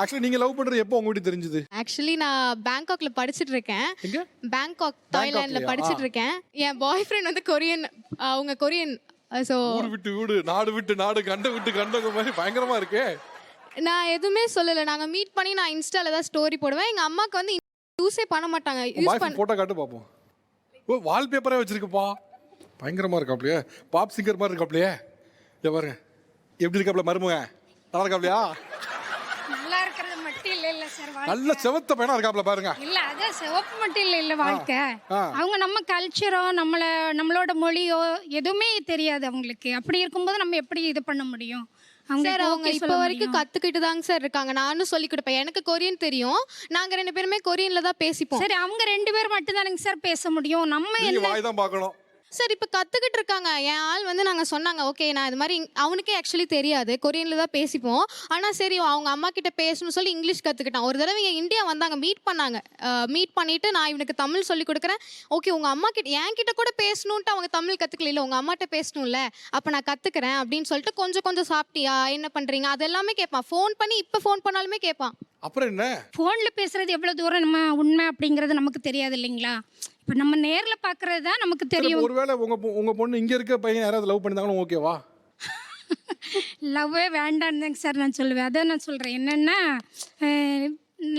Actually நீங்க love பண்றது எப்போ உங்க வீட்டுக்கு தெரிஞ்சது? ஆக்சுவலி நான் பேங்காக்ல படிச்சிட்டு இருக்கேன். எங்க? பேங்காக் தாய்லாந்துல படிச்சிட்டு இருக்கேன். என் பாய் ஃப்ரெண்ட் வந்து கொரியன். அவங்க கொரியன். ஸோ ஊர் விட்டு வீடு, நாடு விட்டு நாடு, கண்ட விட்டு கண்டங்க மாதிரி பயங்கரமா இருக்கே. நான் எதுவுமே சொல்லல. நாங்க மீட் பண்ணி நான் இன்ஸ்டால தான் ஸ்டோரி போடுவேன். எங்க அம்மாக்கு வந்து யூஸே பண்ண மாட்டாங்க. யூஸ் பண்ண போட்டோ காட்டு பாப்போம். ஓ வால்பேப்பரே வச்சிருக்குப்பா. பயங்கரமா இருக்காப்லையே. பாப் சிங்கர் மாதிரி இருக்காப்லையே. இங்க பாருங்க. எப்படி இருக்காப்ல மருமக? நல்லா இருக்காப்லையா? நல்லா இருக்கிறது மட்டும் இல்ல சார். நல்ல செவத்த பையனா இருக்காப்ல பாருங்க. இல்ல அது சிவப்பு மட்டும் இல்ல வாழ்க்கை. அவங்க நம்ம கல்ச்சரோ நம்மளோட மொழியோ எதுவுமே தெரியாது அவங்களுக்கு. அப்படி இருக்கும்போது நம்ம எப்படி இது பண்ண முடியும்? சார் அவங்க இப்போ வரைக்கும் கத்துக்கிட்டு தாங்க சார் இருக்காங்க. நானும் சொல்லி கொடுப்பேன். எனக்கு கொரியன் தெரியும். நாங்க 2 பேருமே கொரியன்ல தான் பேசிப்போம். சரி அவங்க 2 பேர் மட்டும் தானங்க சார் பேச முடியும். நம்ம என்ன வாய் தான் பார்க்கணும். சார் இப்போ கற்றுக்கிட்டு இருக்காங்க. என் ஆள் வந்து நாங்கள் சொன்னாங்க ஓகே நான் இது மாதிரி அவனுக்கே ஆக்சுவலி தெரியாது. கொரியனில் தான் பேசிப்போம். ஆனால் சரி அவங்க அம்மா கிட்ட பேசணும்னு சொல்லி இங்கிலீஷ் கற்றுக்கிட்டான். ஒரு தடவை இங்கே இந்தியா வந்தாங்க, மீட் பண்ணாங்க. மீட் பண்ணிவிட்டு நான் இவனுக்கு தமிழ் சொல்லி கொடுக்குறேன். ஓகே உங்கள் அம்மா கிட்ட என் கிட்ட கூட பேசணுன்ட்டு அவங்க தமிழ் கற்றுக்கல. இல்லை உங்கள் அம்மாட்ட பேசணும்ல, அப்போ நான் கற்றுக்கிறேன் அப்படின்னு சொல்லிட்டு கொஞ்சம் கொஞ்சம் சாப்பிட்டியா, என்ன பண்ணுறீங்க, அதெல்லாமே கேட்பான். ஃபோன் பண்ணி இப்போ ஃபோன் பண்ணாலுமே கேட்பான். அப்புறம் என்ன? ஃபோன்ல பேசுறது எவ்வளவு தூரம் நம்ம உண்மை அப்படிங்கிறது நமக்கு தெரியாது இல்லைங்களா? இப்போ நம்ம நேர்ல பார்க்கறது தான் நமக்கு தெரியும். ஒருவேளை உங்க பொண்ணு இங்க இருக்க பையன் யாராவது லவ் பண்ணிருந்தாலும் ஓகேவா? லவ்வே வேண்டான்னு சார் நான் சொல்லுவேன். அதான் நான் சொல்றேன். என்னன்னா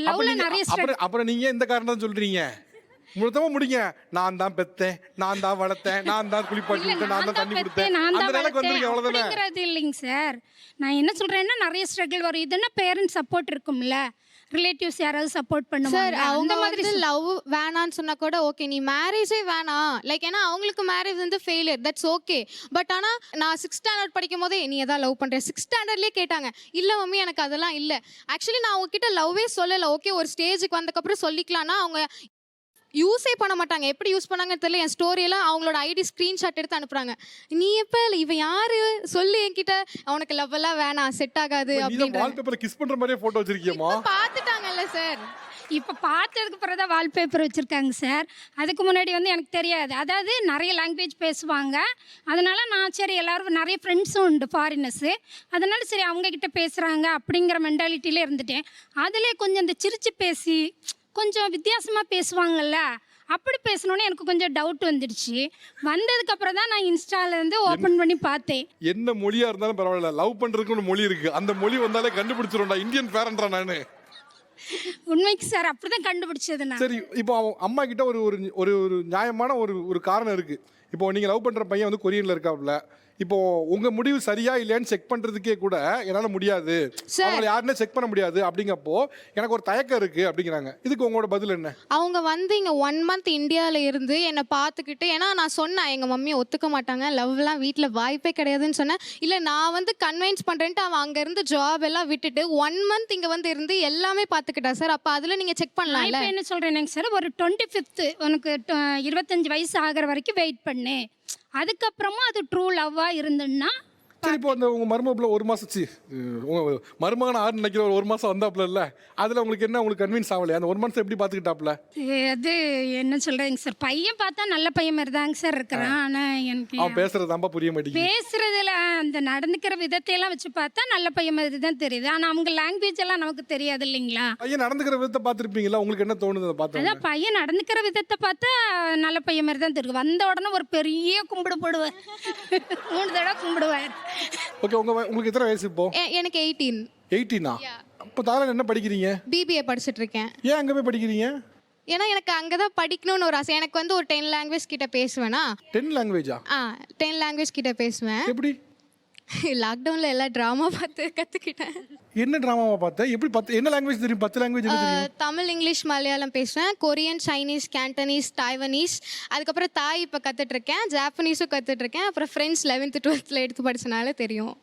லவ்ல நிறைய அப்புறம் நீங்க இந்த காரணம் சொல்றீங்க. முழுத்தமா முடிங்க. நான் தான் பெத்தேன், நான் தான் வளர்த்தேன், நான் தான் குளிப்பாட்டி விட்டேன், நான் தான் தண்ணி கொடுத்தேன், அந்த நிலைக்கு வந்துருக்கீங்க அவ்வளவுதானே. அப்படிங்கிறது இல்லைங்க சார். நான் என்ன சொல்றேன்னா நிறைய ஸ்ட்ரகிள் வரும். இதுன்னா பேரண்ட்ஸ் சப்போர்ட் இருக்கும்ல, ரிலேட்டிவ்ஸ் யாராவது சப்போர்ட் பண்ணுவாங்க. சார் அவங்க மாதிரி லவ் வேணான்னு சொன்னா கூட ஓகே நீ மேரேஜே வேணாம் லைக் ஏன்னா அவங்களுக்கு மேரேஜ் வந்து ஃபெயிலியர், தட்ஸ் ஓகே. பட் ஆனால் நான் 6th ஸ்டாண்டர்ட் படிக்கும் போதே நீ எதாவது லவ் பண்ணுறேன் 6th ஸ்டாண்டர்ட்லேயே கேட்டாங்க. இல்லை மம்மி எனக்கு அதெல்லாம் இல்லை. ஆக்சுவலி நான் அவங்ககிட்ட லவ்வே சொல்லலை. ஓகே ஒரு ஸ்டேஜுக்கு வந்ததுக்கப்புறம் சொல்லிக்கலாம்னா அவங்க யூஸே பண்ண மாட்டாங்க. எப்படி யூஸ் பண்ணாங்கன்னு தெரியல. என் ஸ்டோரியெல்லாம் அவங்களோட ஐடி ஸ்க்ரீன்ஷாட் எடுத்து அனுப்புறாங்க. நீ எப்போ இவன் யாரு சொல்லு என்கிட்ட, அவனுக்கு லவ் எல்லாம் வேணாம் செட் ஆகாது அப்படின்னு. வால்பேப்பர்ல கிஸ் பண்ற மாதிரியே போட்டோ வச்சிருக்கீங்கம்மா. பார்த்துட்டாங்கல்ல சார். இப்போ பார்த்ததுக்கு பிறகு தான் வால்பேப்பர் வச்சுருக்காங்க சார். அதுக்கு முன்னாடி வந்து எனக்கு தெரியாது. அதாவது நிறைய லாங்குவேஜ் பேசுவாங்க. அதனால் நான் சரி எல்லோரும் நிறைய ஃப்ரெண்ட்ஸும் உண்டு ஃபாரினர்ஸு. அதனால் சரி அவங்கக்கிட்ட பேசுகிறாங்க அப்படிங்கிற மென்டாலிட்டியிலே இருந்துட்டேன். அதிலே கொஞ்சம் இந்த சிரித்து பேசி கொஞ்சம் வித்தியாசமாக பேசுவாங்கல்ல, அப்படி பேசணுன்னு எனக்கு கொஞ்சம் டவுட் வந்துடுச்சு. வந்ததுக்கப்புறம் தான் நான் இன்ஸ்டாலேருந்து ஓப்பன் பண்ணி பார்த்தேன். என்ன மொழியாக இருந்தாலும் பரவாயில்ல, லவ் பண்ணுறதுக்கு ஒரு மொழி இருக்குது. அந்த மொழி வந்தாலே கண்டுபிடிச்சிரும்டா. இந்தியன் பேரண்ட்ரா நான். உண்மைக்கு சார் அப்படிதான் கண்டுபிடிச்சது நான். சரி இப்போ அவன் அம்மா கிட்ட ஒரு ஒரு ஒரு நியாயமான ஒரு காரணம் இருக்குது. இப்போ நீங்கள் லவ் பண்ணுற பையன் வந்து கொரியனில் இருக்காப்புல. இப்போ உங்க முடிவு சரியா இல்லையான்னு செக் பண்றதுக்கே கூட என்னால முடியாது, அவங்களை யாருன்னு செக் பண்ண முடியாது அப்படிங்கப்போ எனக்கு ஒரு தயக்கம் இருக்கு அப்படிங்கிறாங்க. இதுக்கு உங்களோட பதில் என்ன? அவங்க வந்து இங்க 1 month இந்தியாவில் இருந்து என்னை பார்த்துக்கிட்டு, ஏன்னா நான் சொன்னேன் எங்கள் மம்மியை ஒத்துக்க மாட்டாங்க, லவ்லாம் வீட்டில் வாய்ப்பே கிடையாதுன்னு சொன்னேன். இல்லை நான் வந்து கன்வின்ஸ் பண்ணுறேன்ட்டு அவன் அங்கேருந்து ஜாப் எல்லாம் விட்டுட்டு 1 month இங்கே வந்து இருந்து எல்லாமே பார்த்துக்கிட்டா சார். அப்போ அதில் நீங்கள் செக் பண்ணலாம். இப்போ என்ன சொல்கிறேன் சார், ஒரு 25th உனக்கு 25 வயசு ஆகிற வரைக்கும் வெயிட் பண்ணு. அதுக்கப்புறமா அது ட்ரூ லவ்வா இருந்துன்னா சரி. இப்போ அந்த உங்க மருமகளை 1 மாசம் உங்க மருமகன் ஆறு நினைக்கிற ஒரு 1 மாசம் வந்தாப்புல இல்ல, அதுல உங்களுக்கு என்ன உங்களுக்கு கன்வின்ஸ் ஆகலையா? அந்த 1 மாசம் எப்படி பாத்துக்கிட்டாப்ல? அது என்ன சொல்றேங்க சார், பையன் பார்த்தா நல்ல பையன் மாதிரி தாங்க சார் இருக்கிறான். ஆனா எனக்கு அவன் பேசுறதாம்பா புரிய மாட்டேங்குது. பேசுறதுல அந்த நடந்துக்கிற விதத்தையெல்லாம் வச்சு பார்த்தா நல்ல பையன் மாதிரி தான் தெரியுது. ஆனா அவங்க லாங்குவேஜ் எல்லாம் நமக்கு தெரியாது இல்லைங்களா? பையன் நடந்துக்கிற விதத்தை பார்த்துருப்பீங்களா? உங்களுக்கு என்ன தோணுது அதை பார்த்தா? அதான் பையன் நடந்துக்கிற விதத்தை பார்த்தா நல்ல பையன் மாதிரி தான் தெரியும். வந்த உடனே ஒரு பெரிய கும்பிடு போடுவார், 3 தடவை கும்பிடுவார். ஓகே உங்களுக்கு எத்தனை வயசு இப்போ? எனக்கு 18. 18ஆ? அப்போ தாராளம் என்ன படிக்கிறீங்க? பிபிஏ படிச்சுட்டு இருக்கேன். ஏன் அங்கே போய் படிக்கிறீங்க? ஏன்னா எனக்கு அங்கே தான் படிக்கணும்னு ஒரு ஆசை. எனக்கு வந்து ஒரு 10 language கிட்ட பேசுவேனா. 10 லாங்குவேஜா? 10 language கிட்ட பேசுவேன். எப்படி? லாக்டவுனில் எல்லாம் ட்ராமா பார்த்து கற்றுக்கிட்டேன். என்ன ட்ராமாவை பார்த்தேன்? எப்படி என்ன லாங்குவேஜ் தெரியும்? 10 லாங்குவேஜ் தெரியும்? தமிழ், இங்கிலீஷ், மலையாளம் பேசுவேன். கொரியன், சைனீஸ், கேண்டனீஸ், டைவனீஸ், அதுக்கப்புறம் தாய் இப்போ கற்றுட்ருக்கேன். ஜாப்பனீஸும் கற்றுட்ருக்கேன். அப்புறம் ஃப்ரெண்ட்ஸ் 11th 12th எடுத்து படிச்சனால தெரியும்.